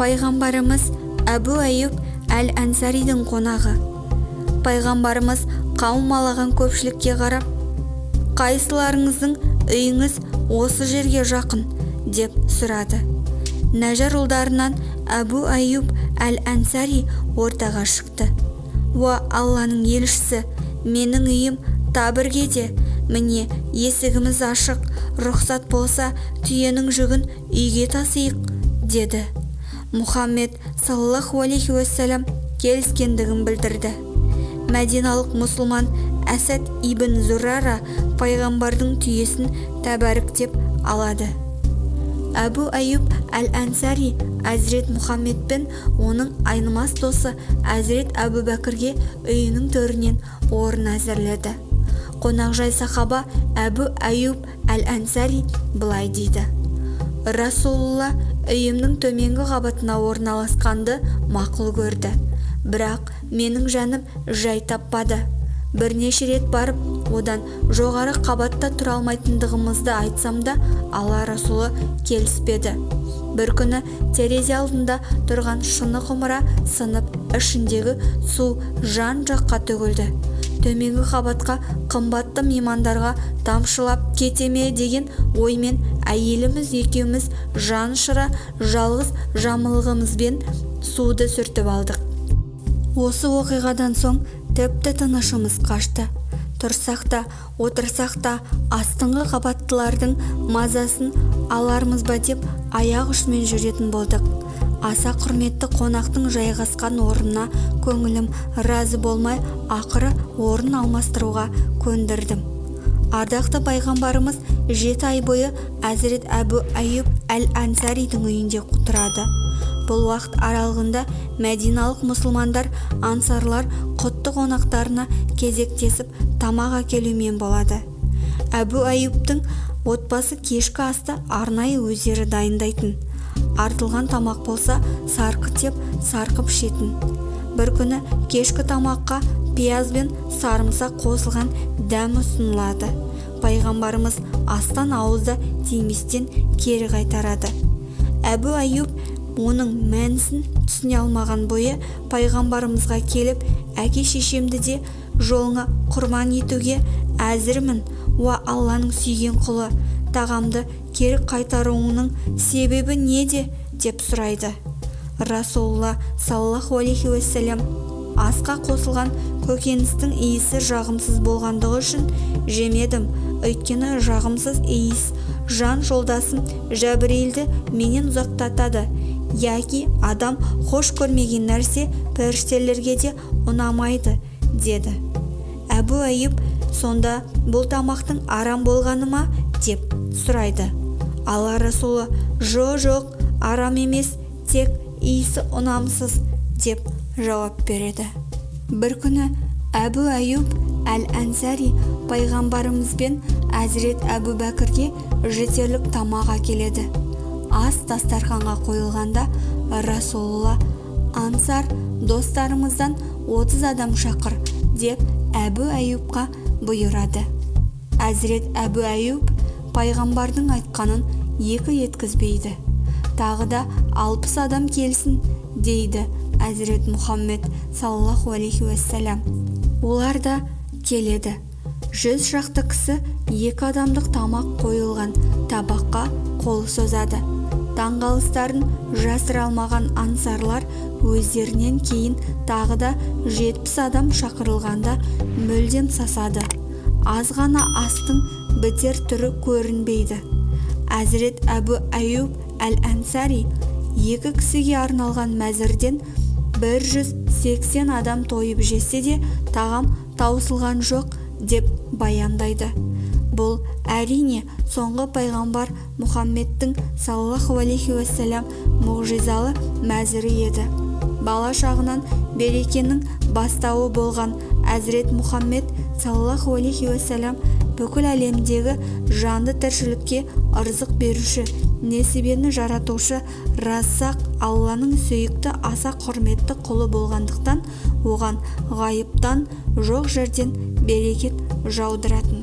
Пайғамбарымыз Әбу Әйюб әл-Әнсаридің қонағы. Пайғамбарымыз қаумалаған көпшілікке қарап, қайсыларыңыздың үйіңіз осы жерге жақын деп сұрады. Нәжар ұлдарынан Әбу Әйюб әл-Әнсари ортаға шықты. Уа Алланың елшісі, менің үйім Табіргеде, міне есігіміз ашық, рұқсат болса түйенің жүгін үйге тасиық, деді. Мұхаммед саллаллаху алейхи уассалам келіскендігін білдірді. Мәдиналық мұсылман Әсәд ибн Зурара пайғамбардың түйесін тәбәріктеп алады. Әбу Әйюб әл-Әнсари Әзірет Мұхаммед пен оның айнымас досы Әзірет Әбу Бәкірге үйінің төрінен орын әзірледі. Қонақжай сахаба Әбу Әйюб әл-Әнсари былай дейді: Расулулла үйімнің төменгі қабатына орналасқанды мақұл көрді. Бірақ менің жаным жай таппады. Бірнеше рет барып, одан жоғары қабатта тұра алмайтындығымызды айтсам да, Алла Расулы келіспеді. Бір күні терезе алдында тұрған шыны құмыра сынып, ішіндегі су жан-жаққа төгілді. Төменгі қабатқа қымбатты меймандарға тамшылап кетеме деген оймен әйеліміз екеуміз жан ұшыра жалғыз жамылғымызбен суды сүртіп алдық. Осы оқиғадан соң тіпті тынышымыз қашты. Тұрсақ та, отырсақ та астыңғы қабаттылардың мазасын алармыз ба деп аяқ ұшымен жүретін болдық. Аса құрметті қонақтың жайғасқан орнына көңілім разы болмай, ақыры орын алмастыруға көндірдім. Ардақты пайғамбарымыз 7 ай бойы Әзірет Әбу Әйюб әл-Әнсаридің үйінде тұрады. Бұл уақыт аралығында мәдиналық мұсылмандар, ансарлар құтты қонақтарына кезектесіп тамақ әкелумен болады. Әбу Әйюбтың отбасы кешкі асты арнайы өздері дайындайтын. Артылған тамақ болса сарқыт деп сарқып ішетін. Бір күні кешкі тамаққа пияз бен сарымсақ қосылған дәм ұсынылады. Пайғамбарымыз астан ауызда тиместен кері қайтарады. Әбу Әйюб оның мәнісін түсіне алмаған бойы пайғамбарымызға келіп, әке шешемді де жолыңа құрбан етуге әзірмін, уа Алланың сүйген құлы, тағамды кері қайтаруыңның себебі неде деп сұрайды. Расулулла саллаллаху алейхи уассалам асқа қосылған көкөністің иісі жағымсыз болғандығы үшін жемедім, өйткені жағымсыз иіс жан жолдасым Жәбірейілді менен ұзақтатады, яки адам хош көрмеген нәрсе періштелерге де ұнамайды, деді. Әбу Әйюб сонда бұл тамақтың арам болғаны ма деп сұрайды. Алла Расулы жоқ, арам емес, тек иісі ұнамсыз деп жауап береді. Бір күні Әбу Әйюб әл-Әнсари пайғамбарымызбен Әзірет Әбу Бәкірге жетерлік тамақ әкеледі. Ас дастарханға қойылғанда Расулулла ансар достарымыздан 30 адам шақыр деп Әбу Әйюбқа бұйырады. Әзірет Әбу Әйюб пайғамбардың айтқанын екі еткізбейді. Тағы да 60 адам келсін дейді Әзірет Мұхаммед саллаллаху алейхи уассалам. Олар да келеді. 100 шақты кісі 2 адамдық тамақ қойылған табаққа қол созады. Таңғалыстарын жасыра алмаған ансарлар өздерінен кейін тағы да 70 адам шақырылғанда мүлдем сасады. Аз ғана астың бітер түрі көрінбейді. Әзірет Әбу Әйюб әл-Әнсари 2 кісіге арналған мәзірден 180 адам тойып жесе де тағам таусылған жоқ деп баяндайды. Бұл әрине соңғы пайғамбар Мұхаммедтің саллаллаху алейхи уассалам мұғжизалы мәзірі еді. Бала шағынан берекенің бастауы болған Әзірет Мұхаммед саллаллаху алейхи уассалам бүкіл әлемдегі жанды тіршілікке ырзық беруші, несібені жаратушы Рассақ Алланың сүйікті аса құрметті құлы болғандықтан оған ғайыптан жоқ жерден берекет жаудыратын.